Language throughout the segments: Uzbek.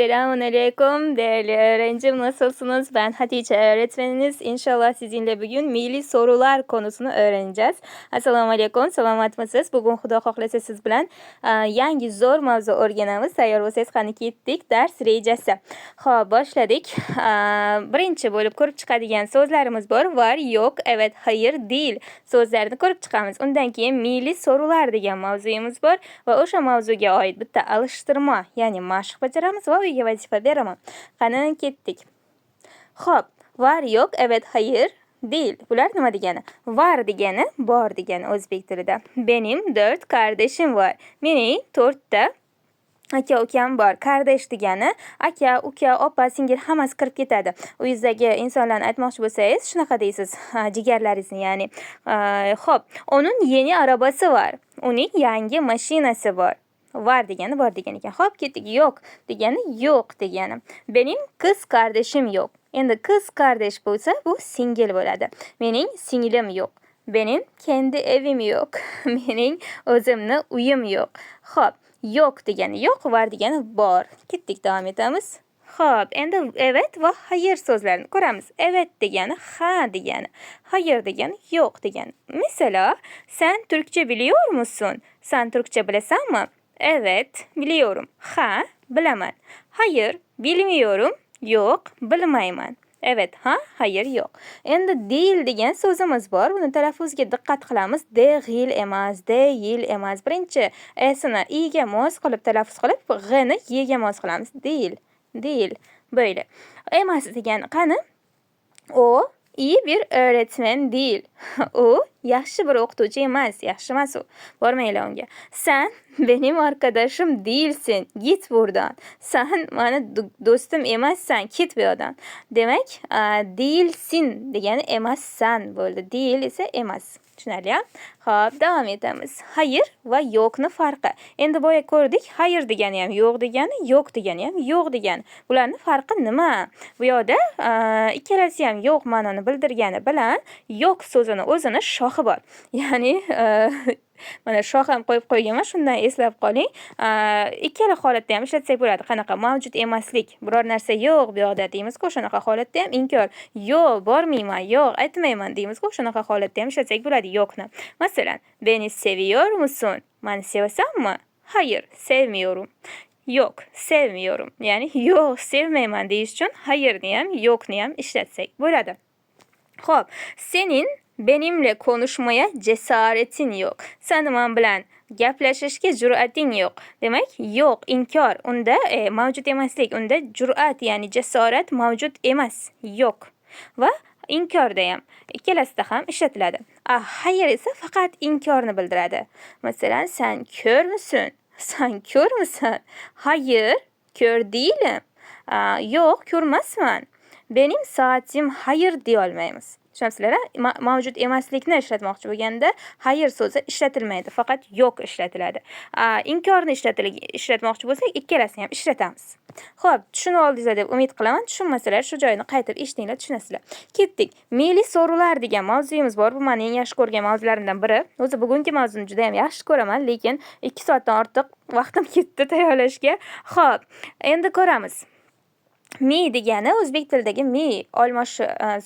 Selamun Aleyküm değerli öğrencim, nasılsınız? Ben Hatice öğretmeniniz. İnşallah sizinle bugün milli sorular konusunu öğreneceğiz. Assalomu alaykum, salomat misiz? Bugun Xudo xohlasa siz bilan yangi zo'r mavzu o'rganamiz. Tayyor bo'lsangiz qani ketdik. Dars rejasi. Xo'p, boshladik. Birinchi bo'lib ko'rib chiqadigan so'zlarimiz bor. Var, yo'q, evet, hayır, değil so'zlarini ko'rib chiqamiz. Undan keyin milli sorular degan mavzuyimiz bor va o'sha mavzuga oid bitta alishtirma, ya'ni mashq bajaramiz va uyga vazifa beraman. Qani ketdik. Xo'p, var, yo'q, evet, hayır, değil. Bular nima degani? Var degani bor degani o'zbek tilida. Benim 4 kardeşim var. Mening 4 ta aka ukam bor. Kardesh degani aka, uka, opa, singil hammasi kirib ketadi. Uyingizdagi insonlarni aytmoqchi bo'lsangiz, shunaqa deysiz, jigarlaringizni, ya'ni. Xo'p, onun yeni arabasi var. Uning yangi mashinasi bor. Var degani bor degan ekan. Xo'p, ketdik. Yo'q degani yo'q degani. Benim kız kardeşim yok. Endi kız kardeş bo'lsa, bu singil bo'ladi. Mening singlim yo'q. Benim kendi evim yok. Mening o'zimni uyim yo'q. Xo'p, yo'q degani yo'q, var degani bor. Ketdik, davom etamiz. Xo'p, endi evet va hayır so'zlarini ko'ramiz. Evet degani ha degani, hayır degani yo'q degani. Mesela, sen Türkçe biliyor musun? Sen Türkçe bilasanmi? Evet, biliyorum. Ha, bilaman. Hayır, bilmiyorum. Yo'q, bilmayman. Evet, ha, hayır, yo'q. Endi değil degan so'zimiz bor. Buni talaffuziga diqqat qilamiz. Değil emas, değil emas. Birinchi esini i'ga mos qilib talaffuz qilib, g'ni y'ga mos qilamiz. Değil, değil. Böyle. Emas degani qani? O iyi bir öğretmen değil. O yaxshi bir o'qituvchi emas, yaxshi emas u. Bormaylar unga. Sen benim arkadaşım değilsin. Git buradan. Sen mani do'stim emassan, ket bu yerdan. Demak, değilsin degani emassan bo'ldi. Değil esa emas. Tushunarli? Xo'p, davom etamiz. Hayır va yo'qni farqi. Endi boya ko'rdik, hayır degani ham yo'q degani, yo'q degani ham yo'q degani. Bularning farqi nima? Bu yerda ikkalasi ham yo'q ma'noni bildirgani bilan yo'q so'zini o'zini shohi bor. Ya'ni mana shoh ham qo'yib qo'yganman, shundan eslab qoling. Ikkala holatda ham ishlatsak bo'ladi. Qanaqa? Mavjud emaslik. Biror narsa yo'q bu yoqda deymiz-ku, shunaqa holatda ham inkor. Yo'q, bormayman, yo'q, aytmayman deymiz-ku, shunaqa holatda ham ishlatsak bo'ladi yo'qni. Masalan, beni seviyor musun? Meni sevasanmi? Hayır, sevmiyorum. Yo'q, sevmiyorum. Ya'ni yo'q, sevmayman deyish uchun hayırni ham, yo'qni ham ishlatsak bo'ladi. Xo'p, senin benimle konuşmaya cesaretin yok. Sen men bilan gaplashishga jur'ating yo'q. Demak, yo'q, inkor. Unda mavjud emaslik, unda jur'at, ya'ni jasorat mavjud emas, yo'q. Va inkorda ham ikkalasida ham ishlatiladi. Hayır esa faqat inkorni bildiradi. Masalan, sen kör müsün? Sen kör müsün? Hayır, kör değilim. Yo'q, ko'rmasman. Benim saatim hayır deya olmaymiz. Tushunasizlar? Mavjud emaslikni ishlatmoqchi bo'lganda hayır so'zi ishlatilmaydi, faqat yo'q ishlatiladi. Inkorni ishlatmoqchi bo'lsak, ikkalasini ham ishlatamiz. Xo'p, tushunib oldingizlar deb umid qilaman. Tushunmasalar shu joyini qaytib eshitinglar, tushunasizlar. Ketdik. Milliy so'rovlar degan mavzuyimiz bor. Bu meni eng yaxshi ko'rgan mavzularimdan biri. O'zi bugungi mavzuni juda ham yaxshi ko'raman, lekin 2 soatdan ortiq vaqtim ketdi tayyorlashga. Xo'p, endi ko'ramiz. Mi degani o'zbek tilidagi mi, olmosh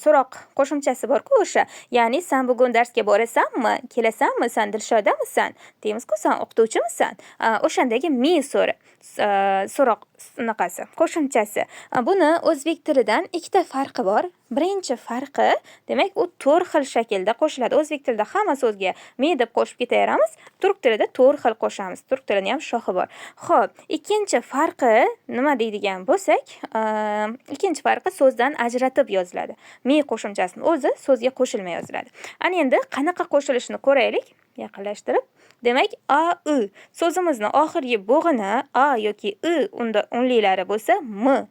so'roq qo'shimchasi bor-ku o'sha. Ya'ni sen bugun darsga borasanmi? Kelasanmi? Sen Dilshodamisan? Deymiz-ku, sen o'qituvchimisan? O'shandagi mi so'roq unaqasi, qo'shimchasi. Buni o'zbek tilidan ikkita farqi bor. Birinchi farqi, demak, u 4 xil shaklda qo'shiladi. O'zbek tilida hamma so'zga mi deb qo'shib ketaveramiz, turk tilida 4 xil qo'shamiz. Turk tilining ham shohi bor. Xo'p, ikkinchi farqi nima deydigan bo'lsak, ikkinchi farqi so'zdan ajratib yoziladi. Mi qo'shimchasini o'zi so'zga qo'shilmay yoziladi. Ana endi qanaqa qo'shilishini ko'raylik, yaqinlashtirib. Demak, a, i so'zimizni oxirgi bo'g'ini a yoki i unlilari bo'lsa m,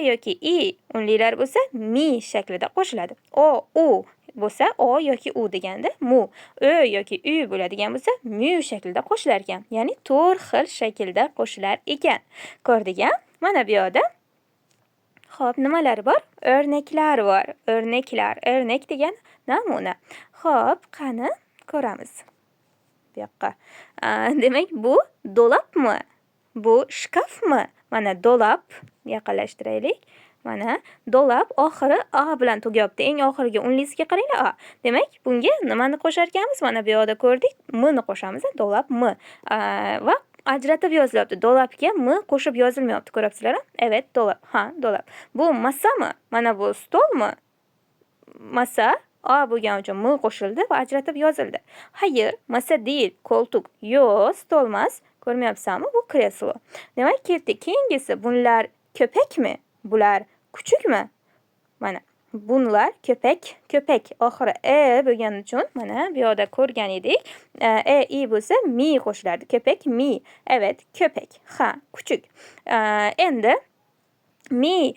yoki i unlilari bo'lsa mi shaklida qo'shiladi. O, u bo'lsa o yoki u deganda mu, ö yoki u bo'ladigan bo'lsa mu shaklida qo'shilar ekan. Ya'ni 4 xil shaklda qo'shilar ekan. Ko'rdik-a? Mana bu yerda xo'p, nimalar bor? O'rnaklar bor. O'rnaklar. O'rnak degan namuna. Xo'p, qani ko'ramiz. Bu yoqqa. Demak, bu dolapmi? Bu shkafmi? Mana do'lab, yaqinlashtiraylik. Mana do'lab oxiri a bilan tugayapti. Eng oxirgi unlisiga qaranglar a. Demak, bunga nimani qo'shar ekanmiz? Mana bu yerda ko'rdik. M ni qo'shamiz. Do'lab m. Va ajratib yozilyapti. Do'labga m qo'shib yozilmayapti. Ko'ryapsizlar? Evet, do'lab. Ha, do'lab. Bu massami? Mana bu stolmi? Massa a bo'lgani uchun m qo'shildi va ajratib yozildi. Hayır, massa değil, koltuk. Yo, stol emas. Ko'rmayapsanmi? Bu kreslo. Demak, ketdik. Keyingisi bunlar köpekmi? Bular kuchukmi? Mana bunlar köpek oxiri e bo'lgani uchun mana bu yerda ko'rgan edik. I bo'lsa mi qo'shilardi. Köpek mi. Evet, köpek. Ha, kuchuk. Endi mi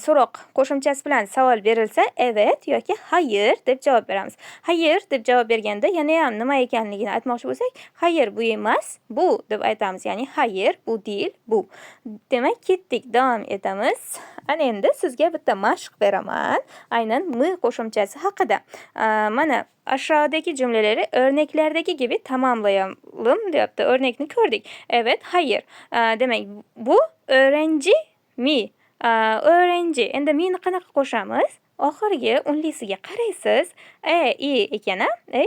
so'roq qo'shimchasi bilan savol berilsa evet yoki hayır deb javob beramiz. Hayır deb javob berganda yana ham nima ekanligini aytmoqchi bo'lsak, hayır bu emas, bu deb aytamiz. Ya'ni hayır, bu değil, bu. Demak, ketdik, davom etamiz. Ana endi sizga bitta mashq beraman. Aynan mi qo'shimchasi haqida. Mana aşağıdaki cümleleri örneklardaki gibi tamamlayalım deyapti. Örnekni ko'rdik. Evet, hayır. Demak, bu öğrenci mi? Öğrenci. Endi meni qanaqa qo'shamiz? Oxirgi unlisiga qaraysiz. I ekan,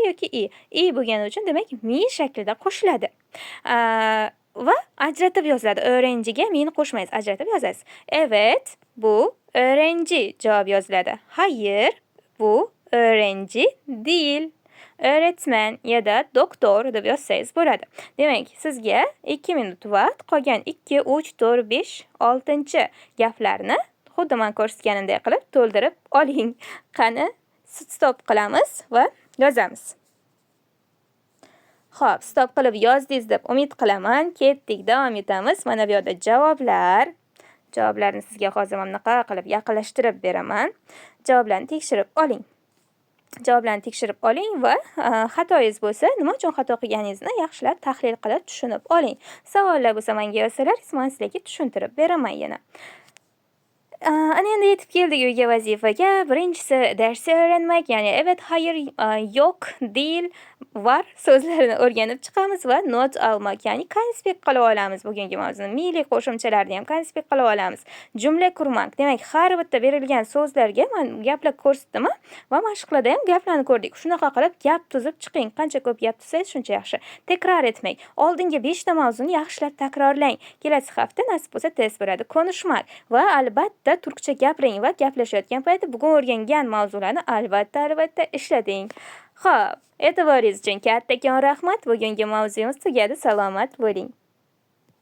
yoki i bo'lgani uchun demak mi shaklida qo'shiladi. Va ajratib yoziladi. Öğrenciga meni qo'shmaysiz, ajratib yozasiz. Evet, bu öğrenci javob yoziladi. Hayır, bu öğrenci değil. Öğretmen ya da doktor deb yozsangiz bo'ladi. Demak, sizga 2 minut vaqt, qolgan 2, 3, 4, 5, 6 gaplarni xuddi men ko'rsatganimdek qilib to'ldirib oling. Qani, stop qilamiz va yozamiz. Xo'p, stop qilib yozdingiz deb umid qilaman. Ketdik, davom etamiz. Mana bu yerda javoblar. Javoblarni sizga hozir mana bunaqa qilib yaqinlashtirib beraman. Javoblarni tekshirib oling. Javoblarni tekshirib oling va xatoyingiz bo'lsa, nima uchun xato qilganingizni yaxshilab tahlil qilib tushunib oling. Savollar bo'lsa menga yozsalaringiz, men sizlarga tushuntirib beraman yana. Ana endi yetib keldik uyga vazifaga. Birinchisi darsni öğrenmek, ya'ni evet, hayır, yo'q, değil, var so'zlarini o'rganib chiqamiz va not olmak, ya'ni konspekt qilib olamiz bugungi mavzuni. Miyli qo'shimchalarni ham konspekt qilib olamiz. Jumla qurmak. Demak, har bitta berilgan so'zlarga men gaplar ko'rsatdim va mashqlarda ham gaplarni ko'rdik. Shunaqa qilib gap tuzib chiqing. Qancha ko'p gap tuzsangiz shuncha yaxshi. Takror etmak. Oldingi 5 ta mavzuni yaxshilab takrorlang. Kelasi hafta nasib bo'lsa test bo'ladi. Konuşmak va albatta turkcha gapiring va gaplashayotgan paytda bugun o'rgangan mavzularni albatta ishlating. Xo'p, e'tiboringiz uchun kattakon rahmat. Bugungi mavzuyimiz tugadi. Salomat bo'ling.